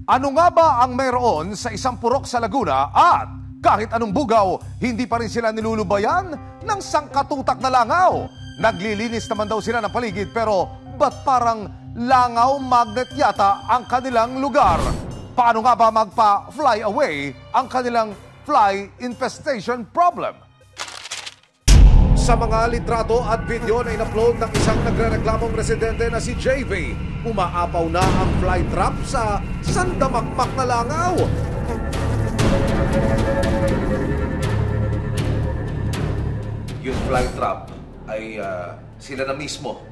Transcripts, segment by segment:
Ano nga ba ang mayroon sa isang purok sa Laguna at kahit anong bugaw, hindi pa rin sila nilulubayan ng sangkatutak na langaw? Naglilinis naman daw sila ng paligid pero ba't parang langaw magnet yata ang kanilang lugar? Paano nga ba magpa-fly away ang kanilang fly infestation problem? Sa mga litrato at video na in-upload ng isang nagre-reklamong residente na si JV, umaapaw na ang fly trap sa sandamakmak na langaw. Yung fly trap ay sila na mismo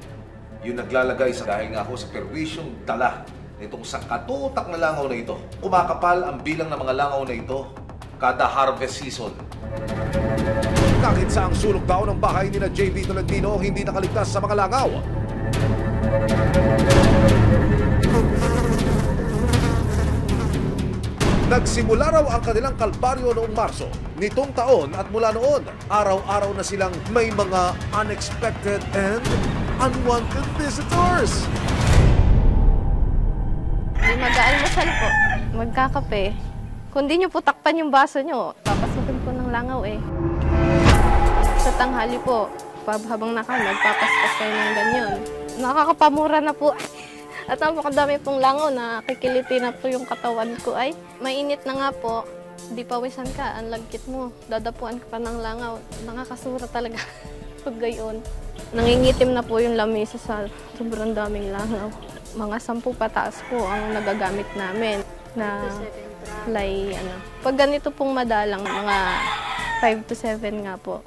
yung naglalagay sa dahil nga ho sa perwisyong dala nitong sangkatutak na langaw na ito. Kumakapal ang bilang ng mga langaw na ito kada harvest season. Kahit sa ang sulok daw ng bahay ni na JV Tolentino, hindi nakaligtas sa mga langaw. Nagsimula raw ang kanilang kalbaryo noong Marso nitong taon at mula noon, araw-araw na silang may mga unexpected and unwanted visitors. Hindi mag-aalmusal po, magkakape. Kung di nyo po takpan yung baso nyo, papasukin po ng langaw eh. Sa tanghali po, habang nagpapaspas kayo ng ganyan. Nakakapamura na po. At napakadami pong langaw na kikiliti na po yung katawan ko ay. Mainit na nga po, di pawisan ka, ang lagkit mo. Dadapuan ka pa ng langaw. Nakakasura talaga pag gayon. Nangingitim na po yung lamesa sa sobrang daming langaw. Mga 10 pataas po ang nagagamit namin na fly. Pag ganito pong madalang, mga 5 to 7 nga po.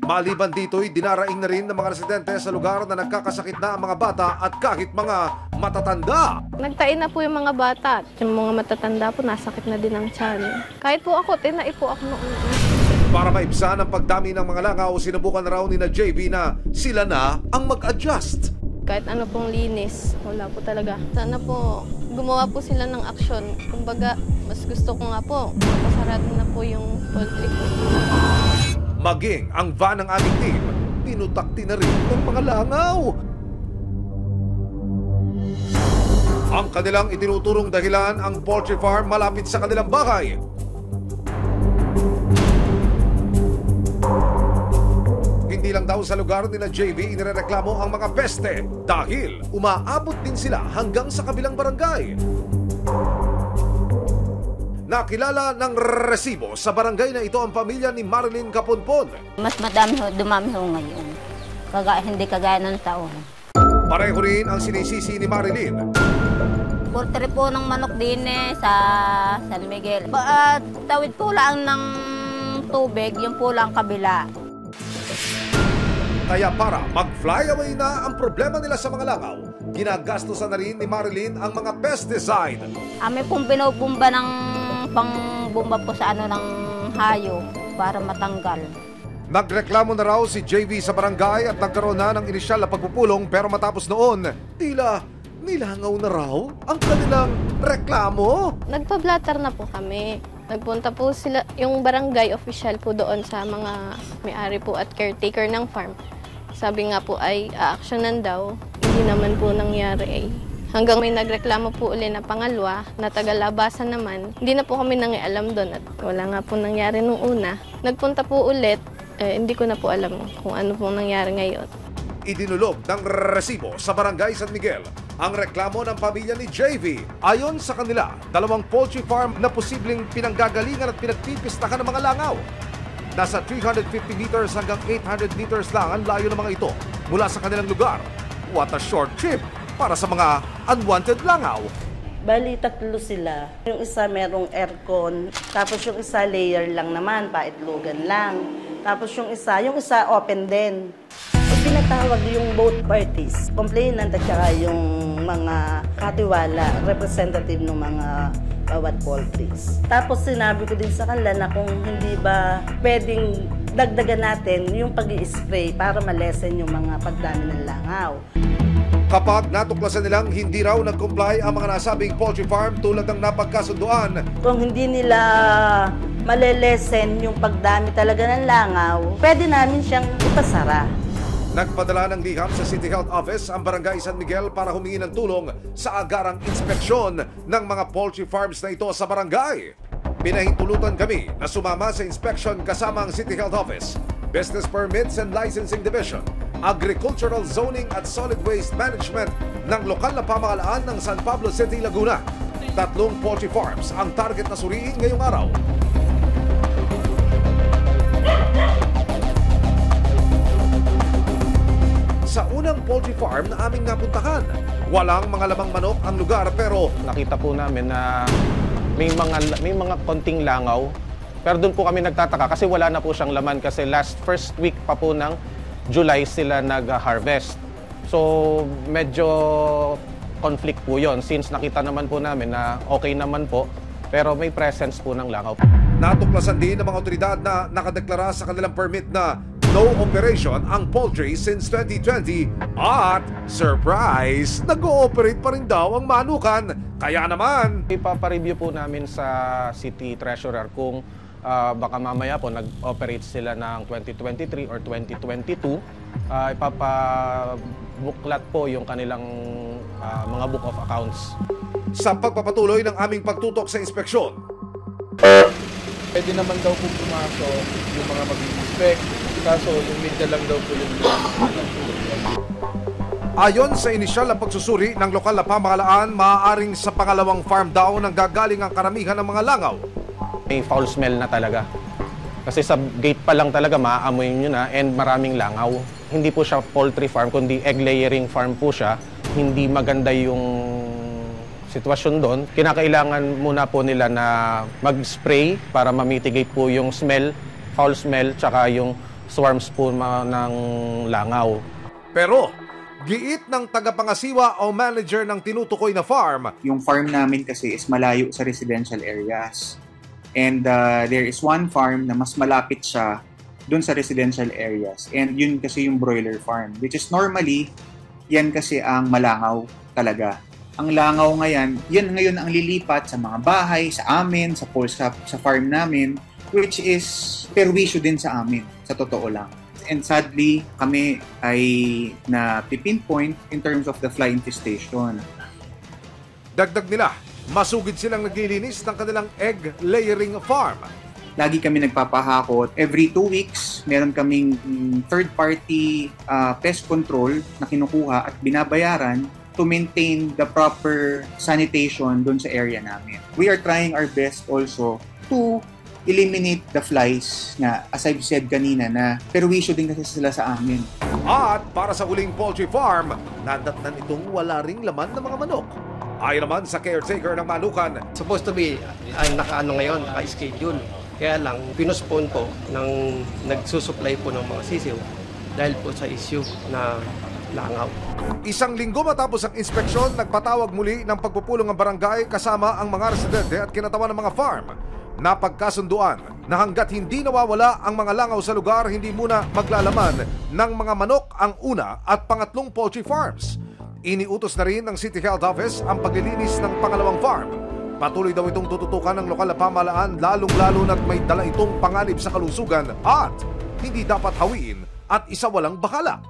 Maliban dito'y dinaraing na rin ng mga residente sa lugar na nagkakasakit na ang mga bata at kahit mga matatanda. Nagtain na po yung mga bata. Yung mga matatanda po, nasakit na din ang tiyan. Kahit po ako, tinai po ako noon. Para maibsan ang pagdami ng mga langaw, sinubukan na raw ni na JV na sila na ang mag-adjust. Kahit ano pong linis, wala po talaga. Sana po gumawa po sila ng aksyon. Kumbaga, mas gusto ko nga po, pasarado na po yung poultry ko. Maging ang van ng aming team, pinutakti na rin ng mga langaw. Ang kanilang itinuturong dahilan ang poultry farm malapit sa kanilang bahay. Hindi lang daw sa lugar nila JV inireklamo ang mga peste dahil umaabot din sila hanggang sa kabilang barangay. Nakilala ng resibo sa barangay na ito ang pamilya ni Marilyn Caponpon. Mas dumami ho ngayon. Hindi kagaya ng taon. Pareho rin ang sinisisi ni Marilyn. Poultry po ng manok din sa San Miguel. Tawid po lang ng tubig, yung po lang kabila. Kaya para mag-fly away na ang problema nila sa mga langaw, ginagastosan na rin ni Marilyn ang mga pesticide. May pong binubumba ng pangbumba po sa ng hayop para matanggal. Nagreklamo na raw si JV sa barangay at nagkaroon na ng inisyal na pagpupulong pero matapos noon, tila nilangaw na raw ang kanilang reklamo. Nagpa-blatter na po kami. Nagpunta po sila, yung barangay official po doon sa mga may-ari po at caretaker ng farm. Sabi nga po ay aaksyonan daw. Hindi naman po nangyari eh. Hanggang may nagreklamo po uli na pangalawa, na tagalabasan naman. Hindi na po kami nangialam doon at wala nga po nangyari nung una. Nagpunta po ulit, hindi ko na po alam kung ano pong nangyari ngayon. Idinulog ng resibo sa Barangay San Miguel ang reklamo ng pamilya ni JV. Ayon sa kanila, 2 poultry farm na posibleng pinanggagalingan at pinagpipistakan ng mga langaw. Nasa 350 meters hanggang 800 meters lang ang layo ng mga ito mula sa kanilang lugar. What a short trip para sa mga unwanted langaw. Bali, 3 sila. Yung isa merong aircon, tapos yung isa layer lang naman, paitlogan lang. Tapos yung isa open din. Pag pinatawag yung both parties, complainant at saka yung mga katiwala, representative ng mga bawat poultries. Tapos sinabi ko din sa kanila na kung hindi ba pwedeng dagdagan natin yung pag-i-spray para malesen yung mga pagdami ng langaw. Kapag natuklasan nilang hindi raw nag-comply ang mga nasabing poultry farm tulad ng napagkasunduan, kung hindi nila malelesen yung pagdami talaga ng langaw, pwede namin siyang ipasara. Nagpadala ng liham sa City Health Office ang Barangay San Miguel para humingi ng tulong sa agarang inspeksyon ng mga poultry farms na ito sa barangay. Pinahintulutan kami na sumama sa inspection kasama ang City Health Office, Business Permits and Licensing Division, Agricultural Zoning at Solid Waste Management ng lokal na pamahalaan ng San Pablo City, Laguna. 3 poultry farms ang target na suriin ngayong araw. Sa unang poultry farm na aming napuntahan, walang mga lamang manok ang lugar pero nakita po namin na may mga konting langaw. Pero doon po kami nagtataka kasi wala na po siyang laman kasi first week pa po ng July sila nag-harvest. So medyo conflict po yon since nakita naman po namin na okay naman po pero may presence po ng langaw. Natuklasan din ng mga otoridad na nakadeklara sa kanilang permit na no operation ang poultry since 2020 at surprise, nag-ooperate pa rin daw ang manukan. Kaya naman, Ipapareview po namin sa City Treasurer kung baka mamaya po nag-operate sila ng 2023 or 2022. Ipapabuklat po yung kanilang mga book of accounts. Sa pagpapatuloy ng aming pagtutok sa inspeksyon, pwede naman daw po pumasok yung mga mag-inspect, kaso yung media lang daw po yung ayon sa inisyal na pagsusuri ng lokal na pamahalaan, maaaring sa pangalawang farm daw nang gagaling ang karamihan ng mga langaw. May foul smell na talaga. Kasi sa gate pa lang talaga maaamoy nyo na and maraming langaw. Hindi po siya poultry farm, kundi egg layering farm po siya. Hindi maganda yung sitwasyon doon. Kinakailangan muna po nila na mag-spray para ma-mitigate po yung smell, foul smell, tsaka yung swarms po ng langaw. Pero, giit ng tagapangasiwa o manager ng tinutukoy na farm, yung farm namin kasi is malayo sa residential areas. And there is one farm na mas malapit siya dun sa residential areas. And yun kasi yung broiler farm, which is normally, yan kasi ang malangaw talaga. Ang langaw ngayon, yan ngayon ang lilipat sa mga bahay, sa amin, sa farm namin, which is perwisyo din sa amin, sa totoo lang. And sadly, kami ay na-pinpoint in terms of the fly infestation. Dagdag nila, masugid silang naglilinis ng kanilang egg layering farm. Lagi kami nagpapahakot. Every 2 weeks, meron kaming third-party pest control na kinukuha at binabayaran to maintain the proper sanitation dun sa area namin. We are trying our best also to eliminate the flies na, as I've said kanina, na perwisyo din kasi sila sa amin. At para sa huling poultry farm, nadatnan itong wala ring laman ng mga manok. Ayon naman sa caretaker ng manukan, supposed to be ay naka-ano ngayon, naka-schedule. Kaya lang, pinuspone po ng nagsusupply po ng mga sisiw dahil po sa issue na langaw. 1 linggo matapos ang inspeksyon, nagpatawag muli ng pagpupulong ng barangay kasama ang mga residente at kinatawan ng mga farm. Napagkasunduan na hanggat hindi nawawala ang mga langaw sa lugar, hindi muna maglalaman ng mga manok ang una at pangatlong poultry farms. Iniutos na rin ng City Health Office ang paglilinis ng pangalawang farm. Patuloy daw itong tututukan ng lokal na pamahalaan, lalong-lalo na't may dala itong panganib sa kalusugan at hindi dapat hawiin at isawalang bahala.